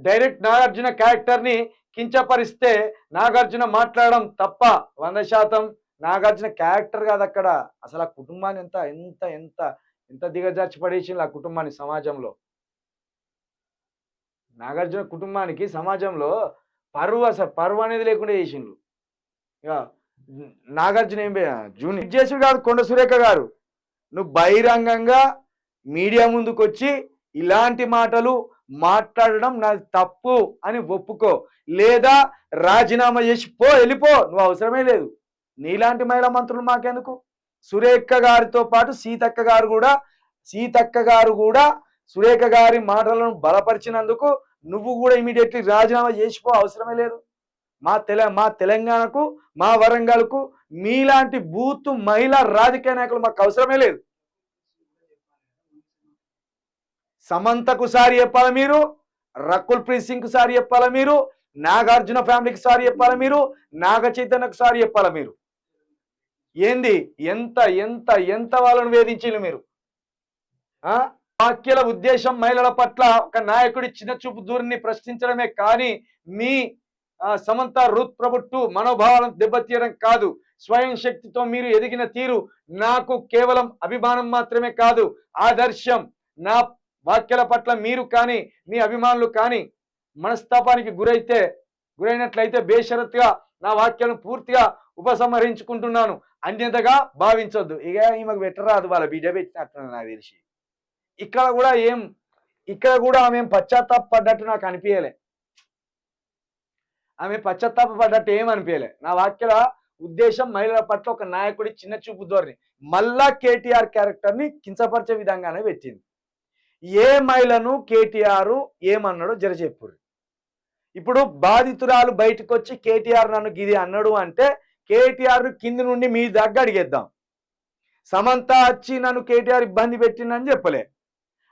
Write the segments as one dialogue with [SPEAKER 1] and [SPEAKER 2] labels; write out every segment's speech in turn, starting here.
[SPEAKER 1] Direct Nagarjuna క్యారెక్టర్ని కించపరిస్తే నాగార్జున మాట్లాడడం తప్ప 100%. నాగార్జున క్యారెక్టర్ కాదు అక్కడ. అసలు ఆ కుటుంబాన్ని ఎంత ఎంత ఎంత ఎంత దిగజార్చి పడేసిండ్రు ఆ కుటుంబాన్ని సమాజంలో. నాగార్జున కుటుంబానికి సమాజంలో పరువు, అసలు పరువు అనేది లేకుండా చేసిండ్రు. ఇక నాగార్జున ఏం జూనియర్ చేసుడు కాదు. కొండ సురేఖ గారు, నువ్వు బహిరంగంగా మీడియా ముందుకు వచ్చి ఇలాంటి మాటలు మాట్లాడడం నాది తప్పు అని ఒప్పుకో, లేదా రాజీనామా చేసి వెళ్ళిపో. నువ్వు అవసరమే లేదు. నీలాంటి మహిళా మంత్రులు మాకెందుకు? సురేఖ గారితో పాటు సీతక్క గారు కూడా సురేఖ గారి మాటలను బలపరిచినందుకు నువ్వు కూడా ఇమీడియట్లీ రాజీనామా చేసిపో. అవసరమే లేదు. మా తెలంగాణకు, మా వరంగల్కు మీలాంటి బూత్ మహిళా రాజకీయ నాయకులు మాకు అవసరమే లేదు. సమంతకు సారి చెప్పాలా మీరు, రకుల్ ప్రీత్ సింగ్ కు సారి చెప్పాలా మీరు, నాగార్జున ఫ్యామిలీకి సారి చెప్పాలా మీరు, నాగ చైతన్యకు సారి చెప్పాలా మీరు. ఏంది ఎంత ఎంత ఎంత వాళ్ళను వేధించారు మీరు. వాక్యాల ఉద్దేశం మహిళల పట్ల ఒక నాయకుడి చిన్న చూపు దూరిని ప్రశ్నించడమే కానీ మీ సమంత రూత్ ప్రభుత్వ మనోభావాలను దెబ్బతీయడం కాదు. స్వయం శక్తితో మీరు ఎదిగిన తీరు నాకు కేవలం అభిమానం మాత్రమే కాదు, ఆదర్శం. నా వాక్యాల పట్ల మీరు కానీ మీ అభిమానులు కానీ మనస్తాపానికి గురైనట్లయితే బేషరత్తుగా నా వాక్యాలను పూర్తిగా ఉపసంహరించుకుంటున్నాను. అన్యతగా భావించొద్దు. ఇక ఈమెకు పెట్టరాదు, వాళ్ళ బిడ్డ పెట్టినట్టు నాకు తెలిసి. ఇక్కడ కూడా ఆమె పశ్చాత్తాపడ్డట్టు నాకు అనిపించలే. ఆమె పశ్చాత్తాపడ్డట్టు ఏమనిపించలే. నా వాక్యాల ఉద్దేశం మహిళల పట్ల ఒక నాయకుడి చిన్న చూపు ధోరణి. మళ్ళా కేటీఆర్ క్యారెక్టర్ని కించపరిచే విధంగానే పెట్టింది. ఏ మహిళను కేటీఆర్ ఏమన్నాడో జర చెప్పుర్రి. ఇప్పుడు బాధితురాలు బయటకు వచ్చి కేటీఆర్ నన్ను గిది అన్నాడు అంటే కేటీఆర్ కింది నుండి మీ దగ్గర అడిగేద్దాం. సమంత వచ్చి నన్ను కేటీఆర్ ఇబ్బంది పెట్టిందని చెప్పలే,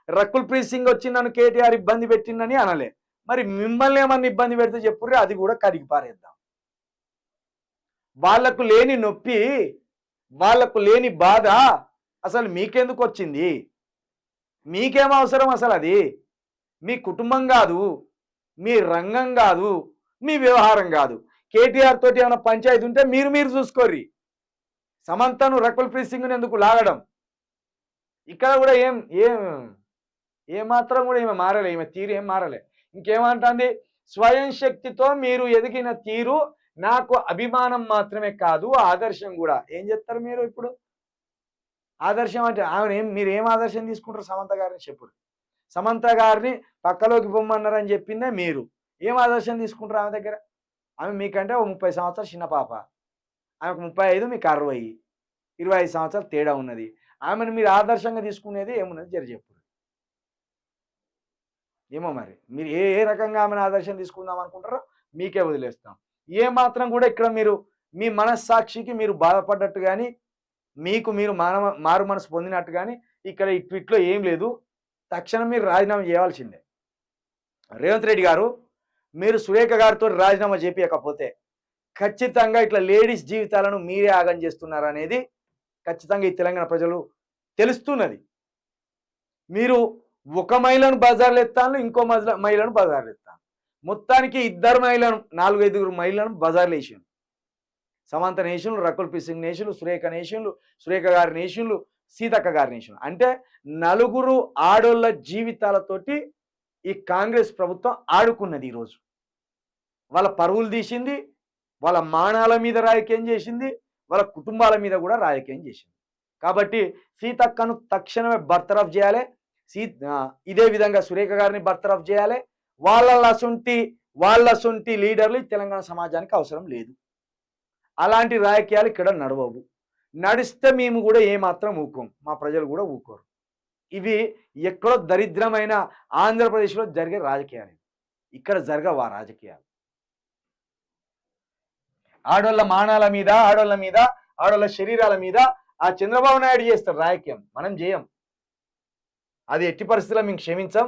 [SPEAKER 1] రకుల్ ప్రీత్ సింగ్ వచ్చి నన్ను కేటీఆర్ ఇబ్బంది పెట్టిందని అనలే. మరి మిమ్మల్ని ఏమన్నా ఇబ్బంది పెడితే చెప్పుర్రి, అది కూడా కడిగి పారేద్దాం. వాళ్లకు లేని నొప్పి, వాళ్లకు లేని బాధ అసలు మీకెందుకు వచ్చింది? మీకేం అవసరం? అసలు అది మీ కుటుంబం కాదు, మీ రంగం కాదు, మీ వ్యవహారం కాదు. కేటీఆర్ తోటి ఏమైనా పంచాయతీ ఉంటే మీరు చూసుకోర్రి. సమంతను రకుల్ ప్రీత్ సింగ్ను ఎందుకు లాగడం? ఇక్కడ కూడా ఏమాత్రం కూడా ఈమె మారలే, ఈమె తీరు ఏం మారలే. ఇంకేమంటుంది? స్వయం శక్తితో మీరు ఎదిగిన తీరు నాకు అభిమానం మాత్రమే కాదు, ఆదర్శం కూడా. ఏం చెప్తారు మీరు ఇప్పుడు? ఆదర్శం అంటే మీరు ఏం ఆదర్శం తీసుకుంటారు? సమంత గారిని చెప్పుడు. సమంత గారిని పక్కలోకి పొమ్మన్నారని చెప్పిందే మీరు. ఏం ఆదర్శం తీసుకుంటారు ఆమె దగ్గర? ఆమె మీకంటే 30 సంవత్సరాలు చిన్న పాప, ఆమెకు 35, మీకు 60, 25 సంవత్సరాలు తేడా ఉన్నది. ఆమెను మీరు ఆదర్శంగా తీసుకునేది ఏమున్నది జర చెప్పు. ఏమో మరి మీరు ఏ రకంగా ఆమెను ఆదర్శం తీసుకుందాం అనుకుంటారో మీకే వదిలేస్తాం. ఏ మాత్రం కూడా ఇక్కడ మీరు మీ మనస్సాక్షికి మీరు బాధపడ్డట్టు కానీ, మీకు మీరు మారు మనసు పొందినట్టు కానీ ఇక్కడ ఈ ట్వీట్లో ఏం లేదు. తక్షణం మీరు రాజీనామా చేయాల్సిందే. రేవంత్ రెడ్డి గారు, మీరు సురేఖ గారితో రాజీనామా చేపించకపోతే ఖచ్చితంగా ఇట్లా లేడీస్ జీవితాలను మీరే ఆగం చేస్తున్నారనేది ఖచ్చితంగా ఈ తెలంగాణ ప్రజలు తెలుస్తున్నది. మీరు ఒక మహిళను బజార్లు ఎత్తాను, ఇంకో మహిళను బజార్లు ఎత్తాను. మొత్తానికి 2 మహిళను, 4-5 మహిళలను బజార్లు వేసిండు. సమంత నేషన్లు, రకుల్ ప్రీత్ సింగ్ నేషన్లు, సురేఖ నేషన్లు, సురేఖ గారి నేషన్లు, సీతక్క గారి నేషన్లు. అంటే 4 ఆడోళ్ళ జీవితాలతోటి ఈ కాంగ్రెస్ ప్రభుత్వం ఆడుకున్నది. ఈరోజు వాళ్ళ పరువులు తీసింది, వాళ్ళ మానాల మీద రాజకీయం చేసింది, వాళ్ళ కుటుంబాల మీద కూడా రాజకీయం చేసింది. కాబట్టి సీతక్కను తక్షణమే బర్తరఫ్ చేయాలి. ఇదే విధంగా సురేఖ గారిని బర్తరఫ్ చేయాలి. వాళ్ళ సొంటి లీడర్లు తెలంగాణ సమాజానికి అవసరం లేదు. అలాంటి రాజకీయాలు ఇక్కడ నడవవు. నడిస్తే మేము కూడా ఏమాత్రం ఊకోం, మా ప్రజలు కూడా ఊకోరు. ఇవి ఎక్కడో దరిద్రమైన ఆంధ్రప్రదేశ్లో జరిగే రాజకీయాలు. ఇక్కడ జరగవు ఆ రాజకీయాలు. ఆడోళ్ళ మానాల మీద, ఆడోళ్ళ శరీరాల మీద ఆ చంద్రబాబు నాయుడు చేస్తారు రాజకీయం. మనం చేయం. అది ఎట్టి పరిస్థితుల్లో మేము క్షమించాం.